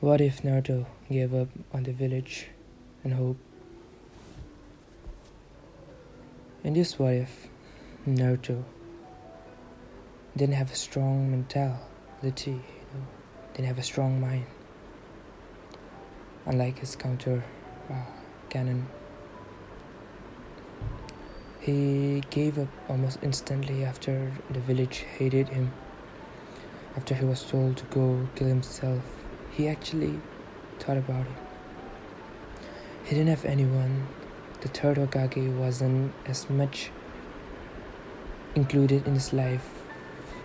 What if Naruto gave up on the village and hope? And this what if Naruto didn't have a strong mentality, didn't have a strong mind, unlike his counter canon. He gave up almost instantly after the village hated him. After he was told to go kill himself, he actually thought about it. He didn't have anyone. The third Hokage wasn't as much included in his life,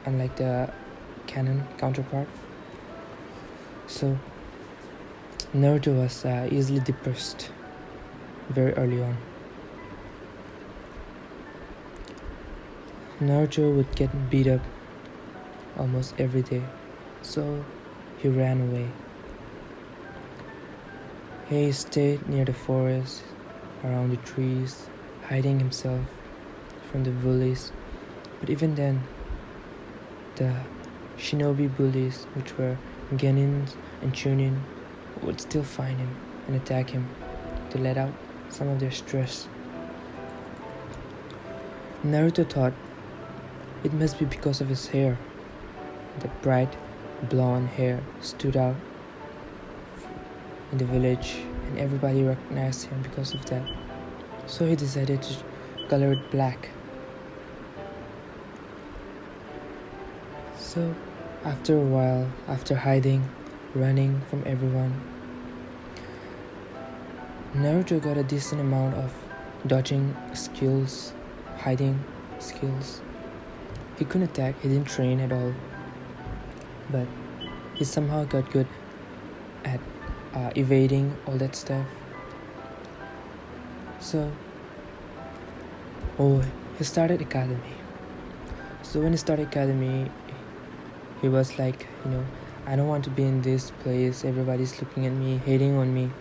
unlike the canon counterpart. So Naruto was easily depressed very early on. Naruto would get beat up almost every day, so he ran away. He stayed near the forest, around the trees, hiding himself from the bullies. But even then, the shinobi bullies, which were Genins and Chunin, would still find him and attack him to let out some of their stress. Naruto thought it must be because of his hair. The bright blonde hair stood out in the village and everybody recognized him because of that. So he decided to color it black. So after a while, after hiding, running from everyone, Naruto got a decent amount of dodging skills, hiding skills. He couldn't attack, he didn't train at all, but he somehow got good at evading all that stuff. So, he started academy. So when he started academy, he was like, I don't want to be in this place. Everybody's looking at me, hating on me.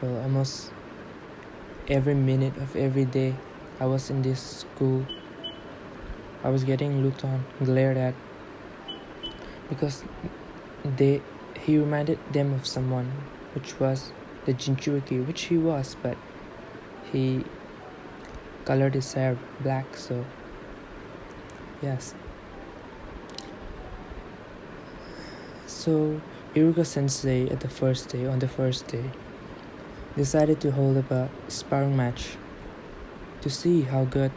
Well, almost every minute of every day I was in this school, I was getting looked on, glared at, because he reminded them of someone, which was the Jinchuriki, which he was, but he colored his hair black, so yes. So Iruka Sensei on the first day, decided to hold up a sparring match to see how good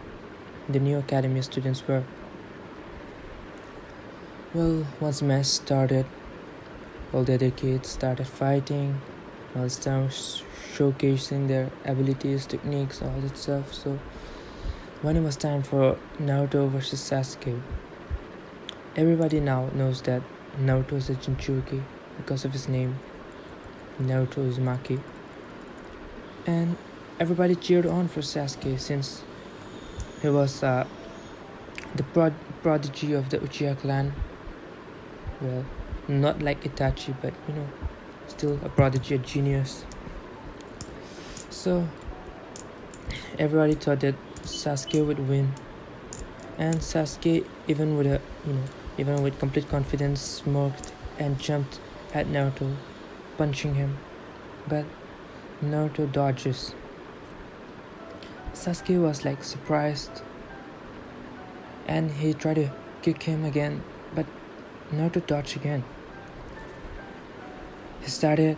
the new academy students were. Well, once the match started, all the other kids started fighting, all showcasing their abilities, techniques, all that stuff. So when it was time for Naruto versus Sasuke, everybody now knows that Naruto is a Jinchuriki because of his name, Naruto Uzumaki. And everybody cheered on for Sasuke since he was the prodigy of the Uchiha clan. Well, not like Itachi, but still a prodigy, a genius. So everybody thought that Sasuke would win, and Sasuke, even with complete confidence, smirked and jumped at Naruto, punching him. But Naruto dodges. Sasuke was like surprised, and he tried to kick him again, but Naruto dodged again. He started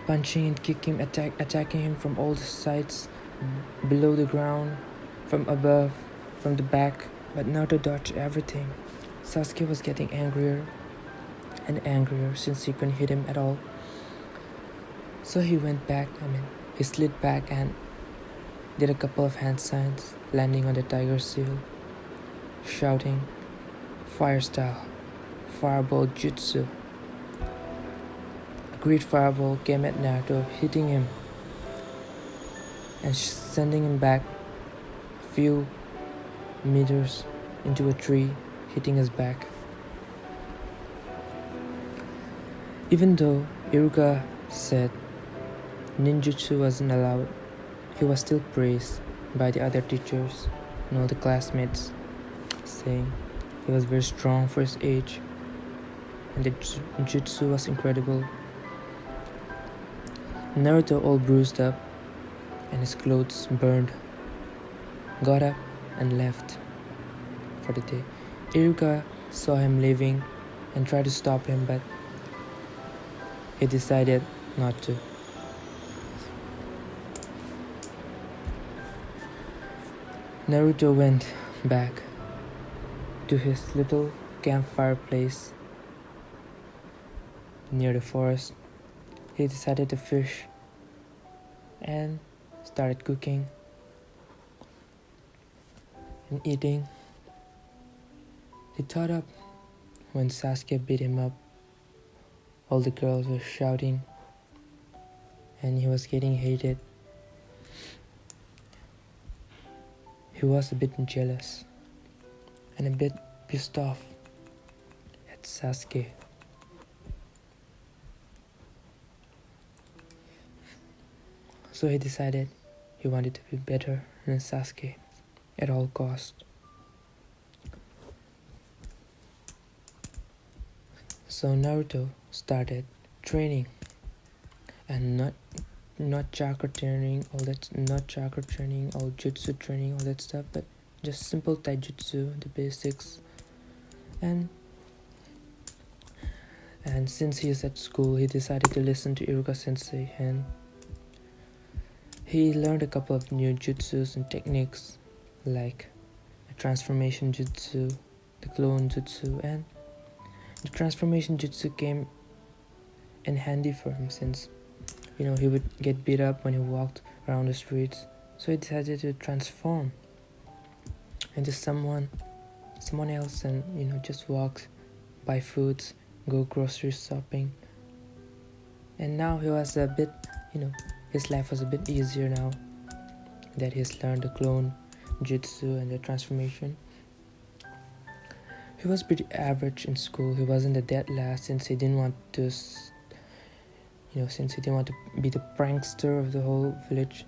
punching and kicking, attacking him from all the sides, below the ground, from above, from the back, but Naruto dodged everything. Sasuke was getting angrier and angrier since he couldn't hit him at all. So he slid back and did a couple of hand signs, landing on the tiger seal, shouting, "Fire style, fireball jutsu." A great fireball came at Naruto, hitting him and sending him back a few meters into a tree, hitting his back. Even though Iruka said ninjutsu wasn't allowed, he was still praised by the other teachers and all the classmates, saying he was very strong for his age and the jutsu was incredible. Naruto, all bruised up and his clothes burned, got up and left for the day. Iruka saw him leaving and tried to stop him, but he decided not to. Naruto went back to his little campfire place near the forest. He decided to fish and started cooking and eating. He thought up when Sasuke beat him up. All the girls were shouting and he was getting hated. He was a bit jealous and a bit pissed off at Sasuke. So he decided he wanted to be better than Sasuke at all costs. So Naruto started training, and not chakra training, all jutsu training, all that stuff, but just simple taijutsu, the basics. And since he is at school, he decided to listen to Iruka Sensei, and he learned a couple of new jutsus and techniques, like the transformation jutsu, the clone jutsu, and the transformation jutsu came in handy for him, since he would get beat up when he walked around the streets. So he decided to transform into someone else, and just walk, buy foods, go grocery shopping. And now he was a bit, his life was a bit easier now that he's learned the clone jutsu and the transformation. He was pretty average in school. He wasn't the dead last, since he didn't want to be the prankster of the whole village.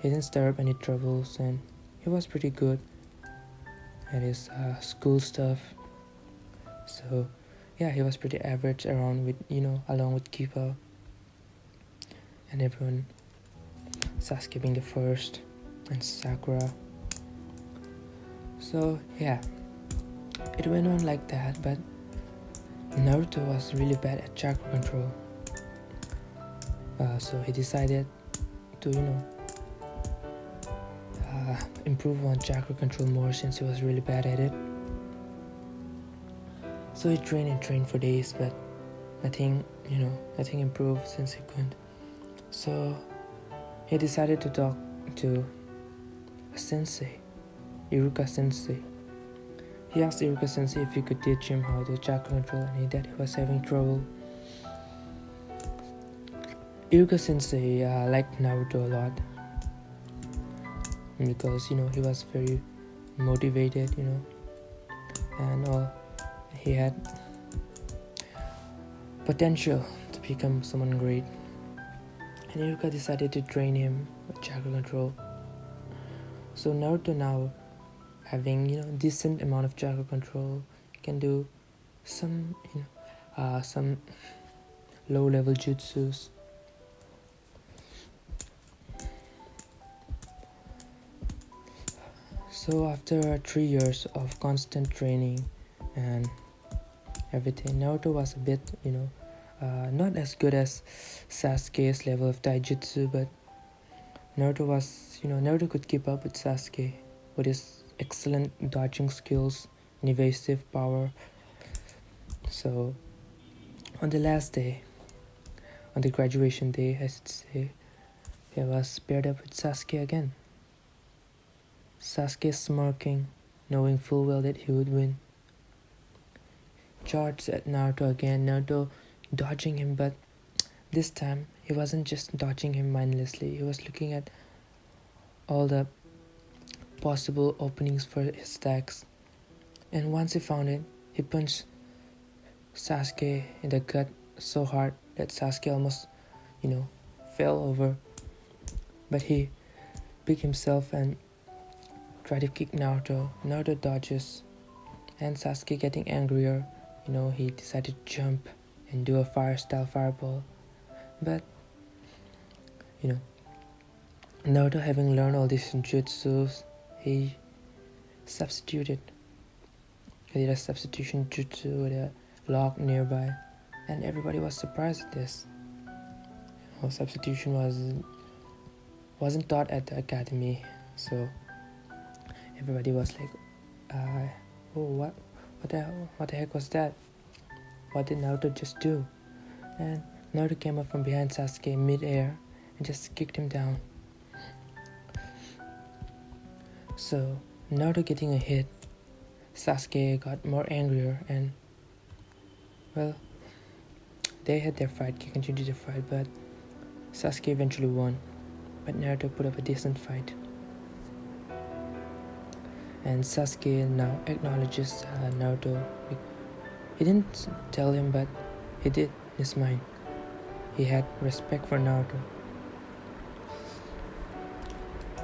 He didn't stir up any troubles, and he was pretty good at his school stuff. So yeah, he was pretty average along with Kiba and everyone, Sasuke being the first and Sakura. So yeah, it went on like that, but Naruto was really bad at chakra control. So he decided to improve on chakra control more, since he was really bad at it. So he trained for days, but nothing improved since he couldn't. So he decided to talk to a sensei, Iruka Sensei. He asked Iruka Sensei if he could teach him how to chakra control, and he was having trouble. Iruka Sensei liked Naruto a lot, because he was very motivated, and he had potential to become someone great. And Iruka decided to train him with chakra control. So Naruto, now having decent amount of chakra control, can do some low level jutsus. So after 3 years of constant training and everything, Naruto was a bit not as good as Sasuke's level of taijutsu, but Naruto could keep up with Sasuke with his excellent dodging skills and evasive power. So on the last day, on the graduation day, I should say, he was paired up with Sasuke again. Sasuke smirking, knowing full well that he would win. Charged at Naruto again, Naruto dodging him, but this time he wasn't just dodging him mindlessly. He was looking at all the possible openings for his attacks, and once he found it, he punched Sasuke in the gut so hard that Sasuke almost fell over, but he picked himself and tried to kick Naruto. Naruto dodges, and Sasuke getting angrier, he decided to jump and do a fire style fireball, but you know, Naruto, having learned all these jutsus, he substituted. He did a substitution jutsu with a log nearby, and everybody was surprised at this. Substitution wasn't taught at the academy, so everybody was like, "Oh, what the heck was that? What did Naruto just do?" And Naruto came up from behind Sasuke mid-air and just kicked him down. So Naruto getting a hit, Sasuke got more angrier, and well, they had their fight, continued to fight, but Sasuke eventually won. But Naruto put up a decent fight. And Sasuke now acknowledges Naruto. He didn't tell him, but he did in his mind. He had respect for Naruto.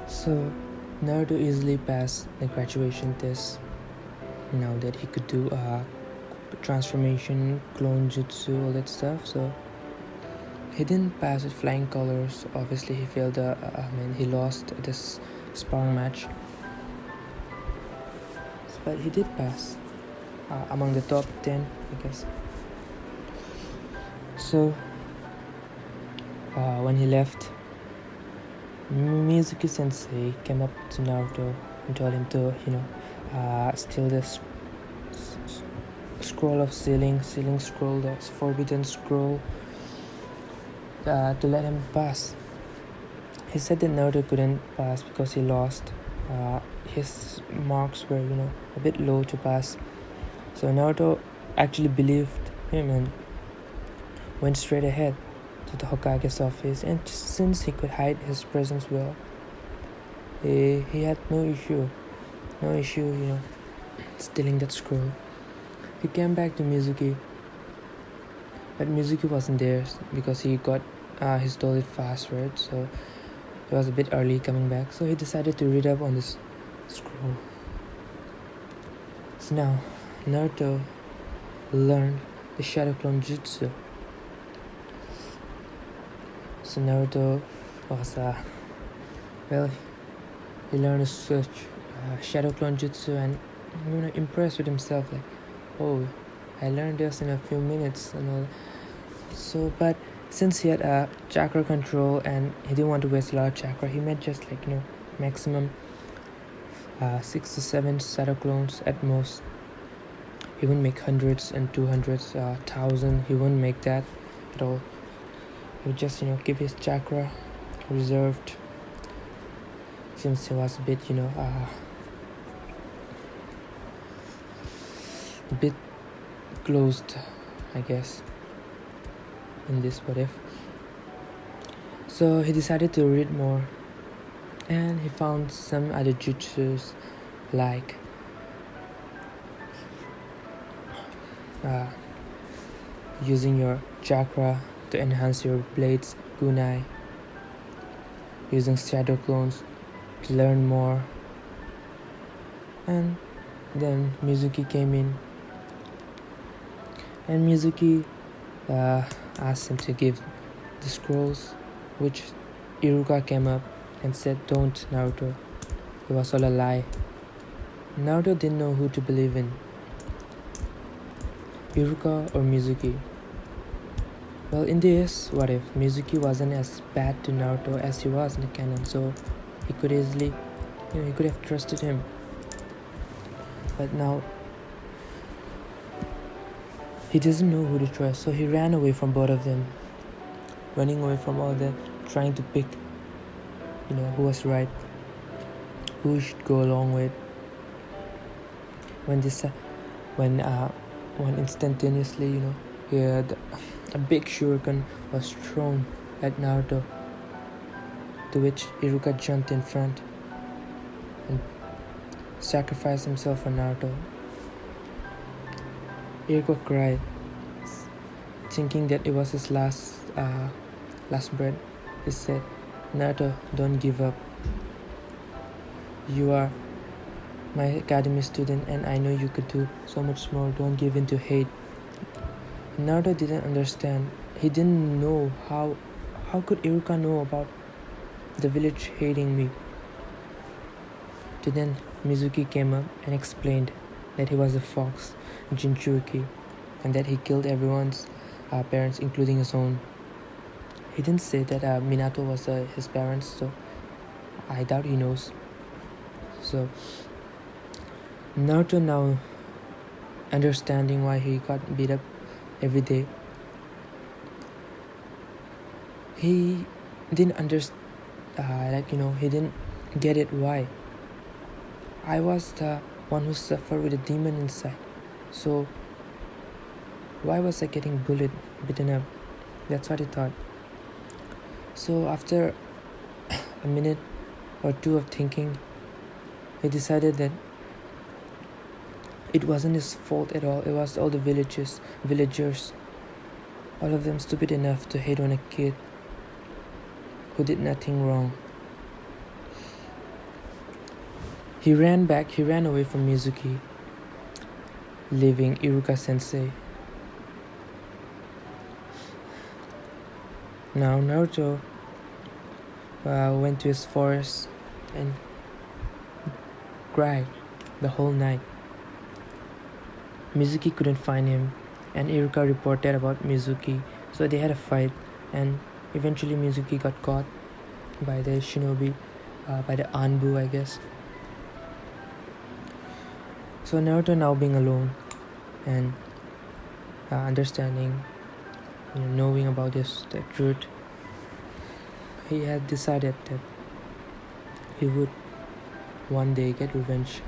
So Naruto easily passed the graduation test. Now that he could do transformation, clone jutsu, all that stuff. So he didn't pass with flying colors. Obviously, he failed. He lost this sparring match, but he did pass among the top 10, I guess. So when he left, Mizuki Sensei came up to Naruto and told him to, steal this scroll of sealing scroll, the forbidden scroll, to let him pass. He said that Naruto couldn't pass because he lost. His marks were, a bit low to pass. So Naruto actually believed him and went straight ahead to the Hokage's office. And since he could hide his presence well, he had no issue, stealing that scroll. He came back to Mizuki, but Mizuki wasn't there because he stole it fast, right? So it was a bit early coming back. So he decided to read up on this scroll. So now Naruto learned the Shadow Clone Jutsu. So Naruto was he learned such Shadow Clone Jutsu and impressed with himself, like, oh, I learned this in a few minutes and all. So, but since he had chakra control and he didn't want to waste a lot of chakra, he made just maximum 6 to 7 shadow clones at most. He wouldn't make hundreds and 200s, 1,000. He wouldn't make that at all. He would just keep his chakra reserved, since he was a bit a bit closed, I guess, in this what if. So he decided to read more, and he found some other jutsus like using your chakra to enhance your blade's kunai, using shadow clones to learn more. And then Mizuki came in, and Mizuki asked him to give the scrolls, which Iruka came up and said, "Don't, Naruto. It was all a lie." Naruto didn't know who to believe in, Iruka or Mizuki. Well, in this what if, Mizuki wasn't as bad to Naruto as he was in the canon, so he could easily, he could have trusted him. But now he doesn't know who to trust, so he ran away from both of them, running away from all that, trying to pick, who was right, who he should go along with. When instantaneously, a big shuriken was thrown at Naruto, to which Iruka jumped in front and sacrificed himself for Naruto. Iruka cried, thinking that it was his last breath. He said, "Naruto, don't give up. You are my academy student, and I know you could do so much more. Don't give in to hate." Naruto didn't understand. He didn't know how could Iruka know about the village hating me. To then Mizuki came up and explained that he was a fox, Jinchuriki, and that he killed everyone's parents, including his own. He didn't say that Minato was his parents, so I doubt he knows. So Naruto, now understanding why he got beat up every day, he didn't understand, he didn't get it why. I was the one who suffered with a demon inside, so why was I getting beaten up? That's what he thought. So after a minute or two of thinking, he decided that it wasn't his fault at all. It was all the villagers, all of them stupid enough to hate on a kid who did nothing wrong. He ran away from Mizuki, leaving Iruka-sensei. Now Naruto went to his forest and cried the whole night. Mizuki couldn't find him, and Iruka reported about Mizuki, so they had a fight, and eventually Mizuki got caught by the shinobi, by the Anbu, I guess. So Naruto, now being alone and understanding, knowing about the truth, he had decided that he would one day get revenge.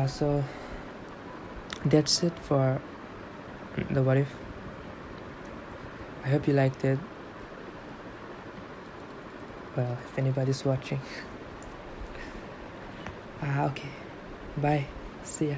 So that's it for the what if. I hope you liked it. Well, if anybody's watching. Okay. Bye. See ya.